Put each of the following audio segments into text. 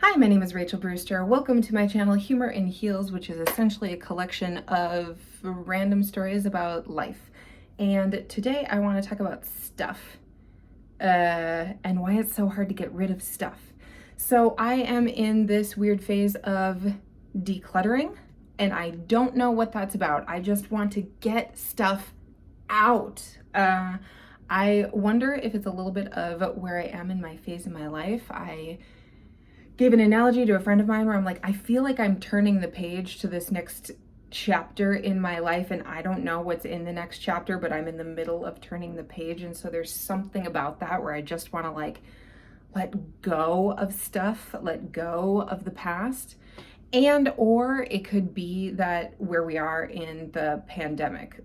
Hi, my name is Rachel Brewster. Welcome to my channel, Humor in Heels, which is essentially a collection of random stories about life. And today I want to talk about stuff and why it's so hard to get rid of stuff. So I am in this weird phase of decluttering, and I don't know what that's about. I just want to get stuff out. I wonder if it's a little bit of where I am in my phase in my life. I gave an analogy to a friend of mine where I'm like, I feel like I'm turning the page to this next chapter in my life, and I don't know what's in the next chapter, but I'm in the middle of turning the page. And so there's something about that where I just want to let go of stuff, let go of the past. And or it could be that where we are in the pandemic,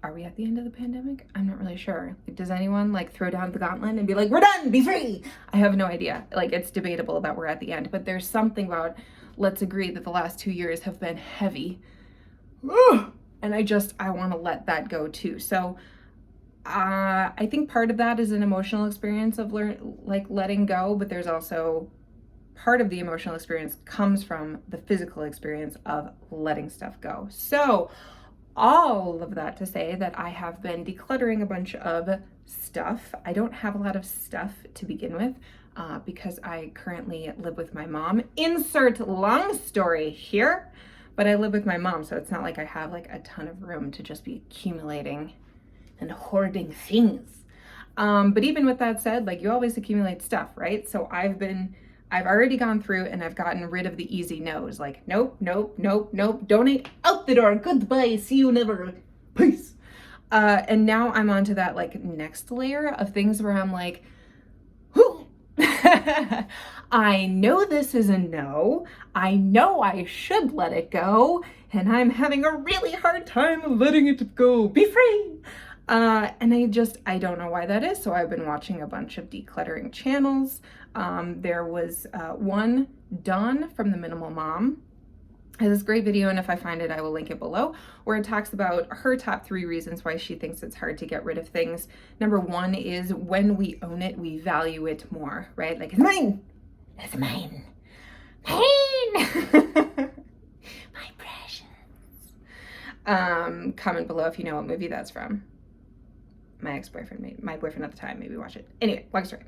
are we at the end of the pandemic? I'm not really sure. Does anyone throw down the gauntlet and be like, we're done, be free? I have no idea. It's debatable that we're at the end, but there's something about, let's agree that the last 2 years have been heavy. Ugh. And I want to let that go too. So I think part of that is an emotional experience of letting go, but there's also part of the emotional experience comes from the physical experience of letting stuff go. So all of that to say that I have been decluttering a bunch of stuff. I don't have a lot of stuff to begin with because I currently live with my mom. Insert long story here, but I live with my mom, so it's not like I have a ton of room to just be accumulating and hoarding things. But even with that said, you always accumulate stuff, right? So I've already gone through and I've gotten rid of the easy no's. Nope, nope, nope, nope, donate, out the door, goodbye, see you never, peace. And now I'm on to that next layer of things where I'm like, whoo, I know this is a no. I know I should let it go, and I'm having a really hard time letting it go. Be free. And I don't know why that is. So I've been watching a bunch of decluttering channels. There was one, Dawn from The Minimal Mom, has this great video, and if I find it, I will link it below, where it talks about her top 3 reasons why she thinks it's hard to get rid of things. Number 1 is when we own it, we value it more, right? It's mine. It's mine. Mine. My precious. Comment below if you know what movie that's from. My ex-boyfriend, my boyfriend at the time, maybe watch it. Anyway, long story.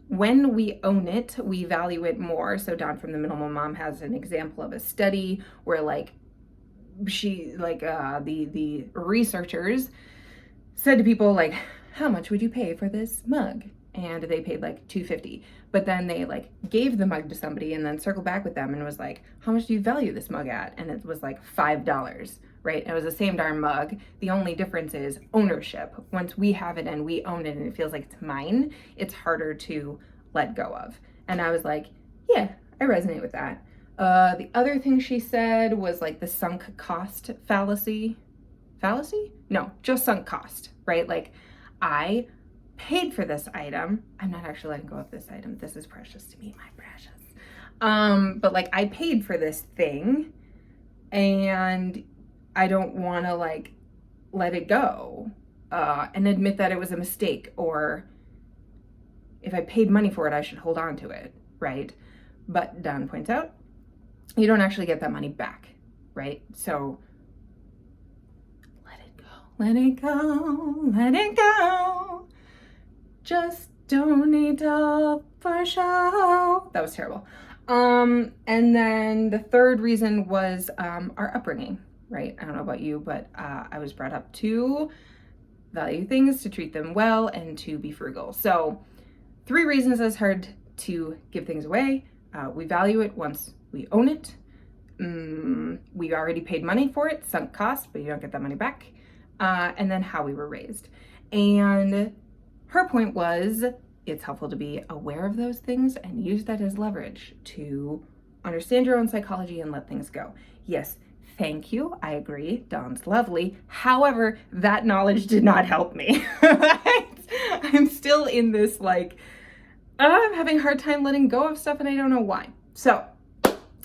When we own it, we value it more. So Dawn from The Minimal Mom has an example of a study where the researchers said to people how much would you pay for this mug? And they paid $2.50. But then they gave the mug to somebody and then circled back with them and was like, how much do you value this mug at? And it was $5, right? It was the same darn mug. The only difference is ownership. Once we have it and we own it and it feels like it's mine, it's harder to let go of. And I was like, yeah, I resonate with that. The other thing she said was the sunk cost fallacy. Fallacy? No, just sunk cost, right? I paid for this item. I'm not actually letting go of this item. This is precious to me, my precious. But I paid for this thing and I don't want to let it go and admit that it was a mistake, or if I paid money for it, I should hold on to it, right? But Dawn points out, you don't actually get that money back, right? So let it go, let it go, let it go. Just donate all for show. That was terrible. And then the third reason was our upbringing, right? I don't know about you, but I was brought up to value things, to treat them well, and to be frugal. So 3 reasons it's hard to give things away. We value it once we own it. We already paid money for it, sunk cost, but you don't get that money back. And then how we were raised. And her point was, it's helpful to be aware of those things and use that as leverage to understand your own psychology and let things go. Yes, thank you. I agree. Dawn's lovely. However, that knowledge did not help me. I'm still in this I'm having a hard time letting go of stuff and I don't know why. So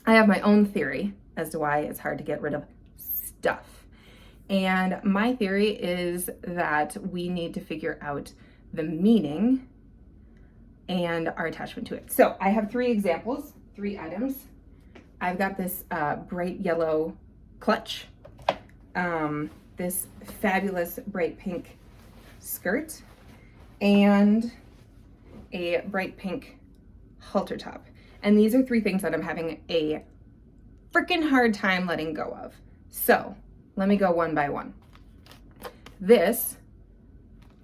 I have my own theory as to why it's hard to get rid of stuff. And my theory is that we need to figure out the meaning and our attachment to it. So I have 3 examples, 3 items. I've got this bright yellow clutch, this fabulous bright pink skirt, and a bright pink halter top. And these are 3 things that I'm having a freaking hard time letting go of. So let me go one by one. This,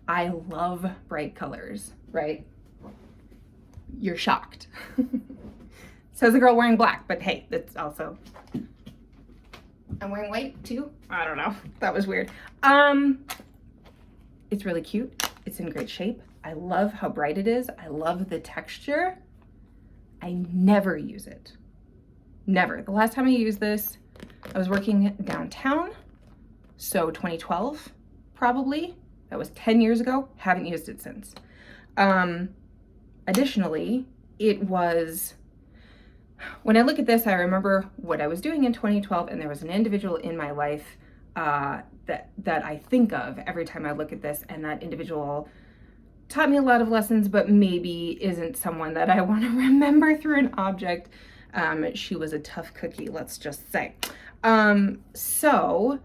I love bright colors, right? You're shocked. Says a girl wearing black, but hey, that's also, I'm wearing white too? I don't know, that was weird. It's really cute, it's in great shape. I love how bright it is. I love the texture. I never use it, never. The last time I used this, I was working downtown, so 2012 probably. That was 10 years ago, haven't used it since. Additionally, it was, when I look at this, I remember what I was doing in 2012, and there was an individual in my life that I think of every time I look at this, and that individual taught me a lot of lessons, but maybe isn't someone that I want to remember through an object. She was a tough cookie, let's just say. So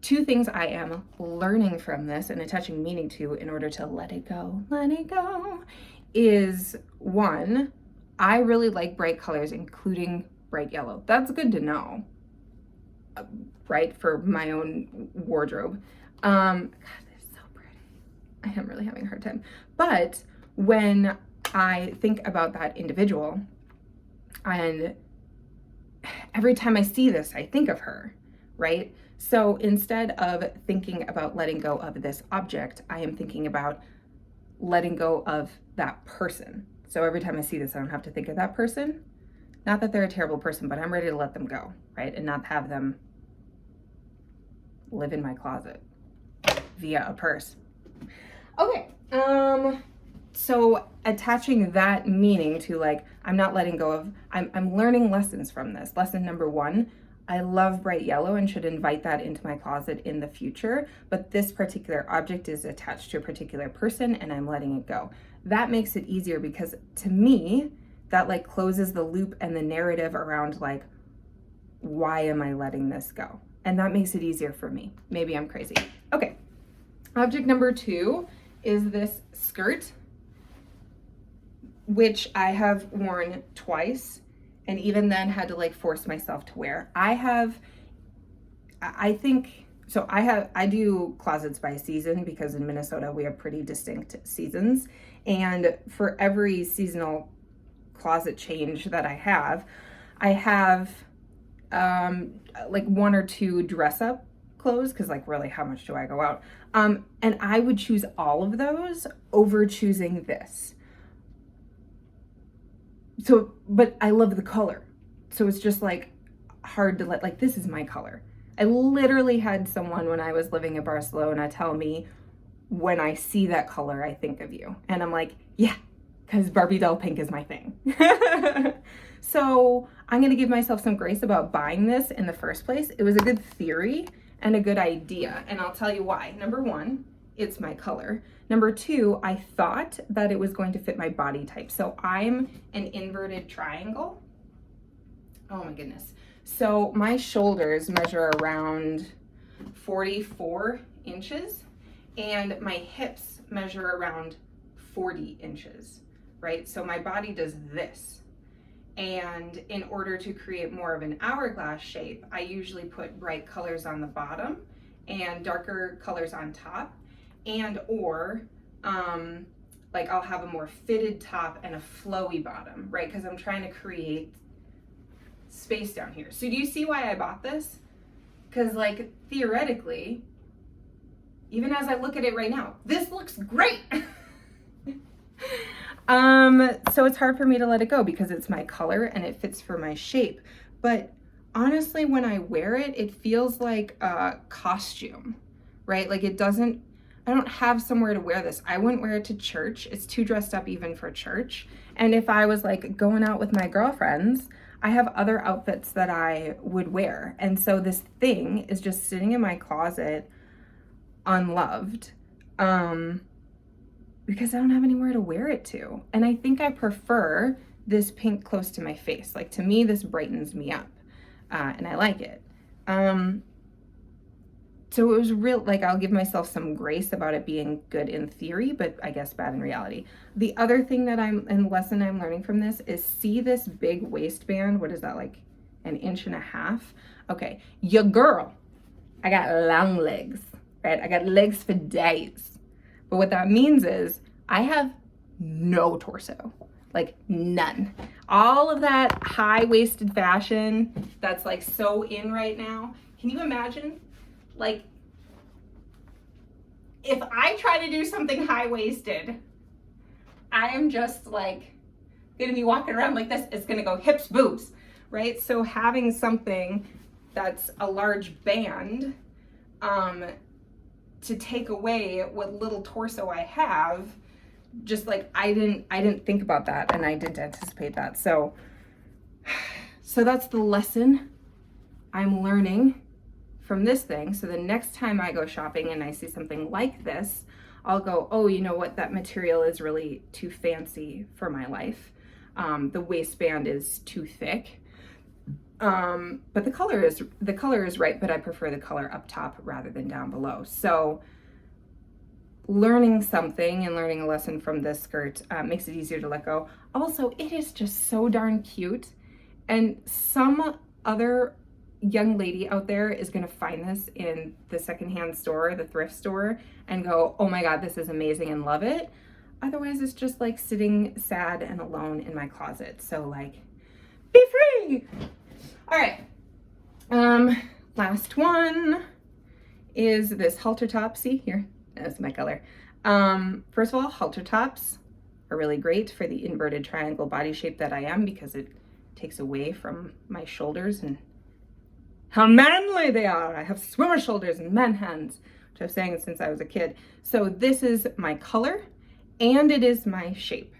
2 things I am learning from this and attaching meaning to in order to let it go, is 1, I really like bright colors, including bright yellow. That's good to know, right, for my own wardrobe. God, they're so pretty. I am really having a hard time. But when I think about that individual, and every time I see this, I think of her, right? So instead of thinking about letting go of this object, I am thinking about letting go of that person. So every time I see this, I don't have to think of that person. Not that they're a terrible person, but I'm ready to let them go, right? And not have them live in my closet via a purse. Okay, so attaching that meaning to, like, I'm not letting go of, I'm learning lessons from this. Lesson number 1, I love bright yellow and should invite that into my closet in the future, but this particular object is attached to a particular person and I'm letting it go. That makes it easier because to me, that like closes the loop and the narrative around like, why am I letting this go? And that makes it easier for me. Maybe I'm crazy. Okay, object number 2 is this skirt, which I have worn twice, and even then had to like force myself to wear. I do closets by season because in Minnesota we have pretty distinct seasons, and for every seasonal closet change that I have like 1 or 2 dress up clothes, because like really how much do I go out, and I would choose all of those over choosing this. So, but I love the color. So it's just like hard to let, like, this is my color. I literally had someone when I was living in Barcelona tell me, when I see that color, I think of you. And I'm like, yeah, because Barbie doll pink is my thing. So I'm gonna give myself some grace about buying this in the first place. It was a good theory and a good idea. And I'll tell you why. Number 1, it's my color. Number 2, I thought that it was going to fit my body type. So I'm an inverted triangle. Oh my goodness. So my shoulders measure around 44 inches and my hips measure around 40 inches, right? So my body does this. And in order to create more of an hourglass shape, I usually put bright colors on the bottom and darker colors on top, and or like I'll have a more fitted top and a flowy bottom, right? Because I'm trying to create space down here. So do you see why I bought this? Because like theoretically, even as I look at it right now, this looks great. So it's hard for me to let it go because it's my color and it fits for my shape. But honestly, when I wear it, it feels like a costume, right? Like it doesn't, I don't have somewhere to wear this. I wouldn't wear it to church. It's too dressed up even for church. And if I was like going out with my girlfriends, I have other outfits that I would wear. And so this thing is just sitting in my closet unloved, because I don't have anywhere to wear it to. And I think I prefer this pink close to my face. Like, to me, this brightens me up, and I like it. So it was real, like, I'll give myself some grace about it being good in theory, but I guess bad in reality. The other thing that lesson I'm learning from this is, see this big waistband? What is that, like 1.5 inches? Okay, your girl, I got long legs, right? I got legs for days. But what that means is I have no torso, like none. All of that high-waisted fashion that's like so in right now. Can you imagine? Like, if I try to do something high-waisted, I am just like gonna be walking around like this. It's gonna go hips, boobs, right? So having something that's a large band to take away what little torso I have, just like I didn't think about that, and I didn't anticipate that. So that's the lesson I'm learning from this thing. So the next time I go shopping and I see something like this, I'll go, oh, you know what? That material is really too fancy for my life. The waistband is too thick. But the color is right, but I prefer the color up top rather than down below. So learning something and learning a lesson from this skirt makes it easier to let go. Also, it is just so darn cute. And some other young lady out there is going to find this in the secondhand store, the thrift store, and go, oh my God, this is amazing, and love it. Otherwise, it's just like sitting sad and alone in my closet. So like, be free. All right. Last one is this halter top. See here, that's my color. First of all, halter tops are really great for the inverted triangle body shape that I am, because it takes away from my shoulders and how manly they are. I have swimmer shoulders and man hands, which I've saying since I was a kid. So this is my color and it is my shape.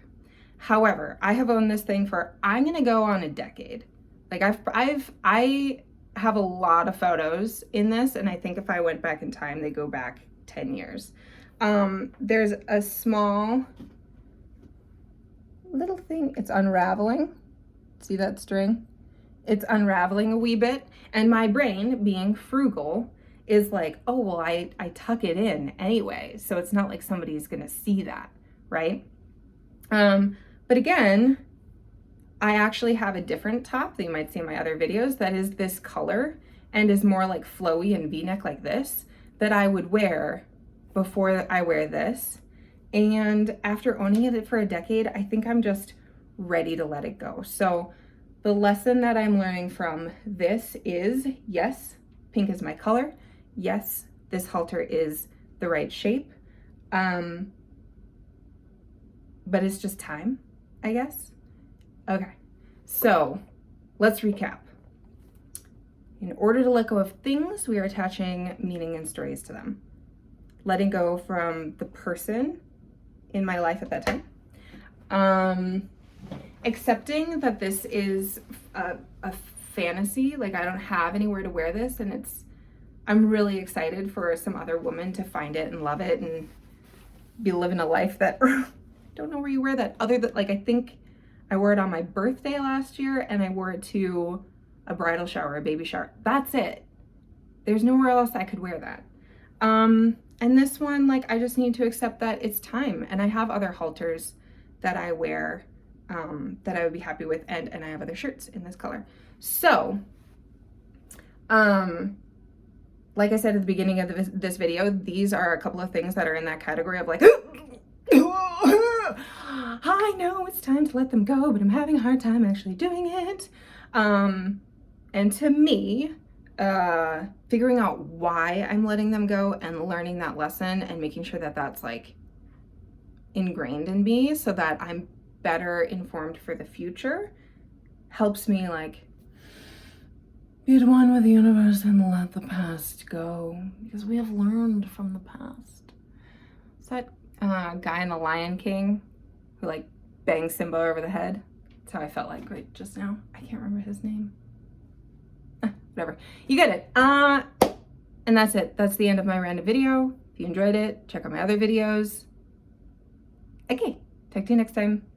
However, I have owned this thing for, I'm gonna go on a decade. Like I have a lot of photos in this, and I think if I went back in time, they go back 10 years. There's a small little thing, it's unraveling. See that string? It's unraveling a wee bit, and my brain, being frugal, is like, oh, well, I tuck it in anyway, so it's not like somebody's gonna see that, right? But again, I actually have a different top that you might see in my other videos that is this color and is more like flowy and V-neck like this, that I would wear before I wear this. And after owning it for a decade, I think I'm just ready to let it go. So the lesson that I'm learning from this is, yes, pink is my color. Yes, this halter is the right shape. But it's just time, I guess. Okay, so let's recap. In order to let go of things, we are attaching meaning and stories to them. Letting go from the person in my life at that time. Accepting that this is a fantasy, like I don't have anywhere to wear this, and I'm really excited for some other woman to find it and love it and be living a life that, don't know where you wear that, other than, like, I think I wore it on my birthday last year, and I wore it to a bridal shower, a baby shower. That's it. There's nowhere else I could wear that. And this one, like, I just need to accept that it's time, and I have other halters that I wear that I would be happy with, and I have other shirts in this color. So, like I said at the beginning of this video, these are a couple of things that are in that category of like, I know it's time to let them go, but I'm having a hard time actually doing it. And to me, figuring out why I'm letting them go and learning that lesson and making sure that that's like ingrained in me so that I'm better informed for the future helps me like be at one with the universe and let the past go, because we have learned from the past. Is that guy in The Lion King who like bangs Simba over the head? That's how I felt like right just now. I can't remember his name. Whatever. You get it. And that's it. That's the end of my random video. If you enjoyed it, check out my other videos. Okay, talk to you next time.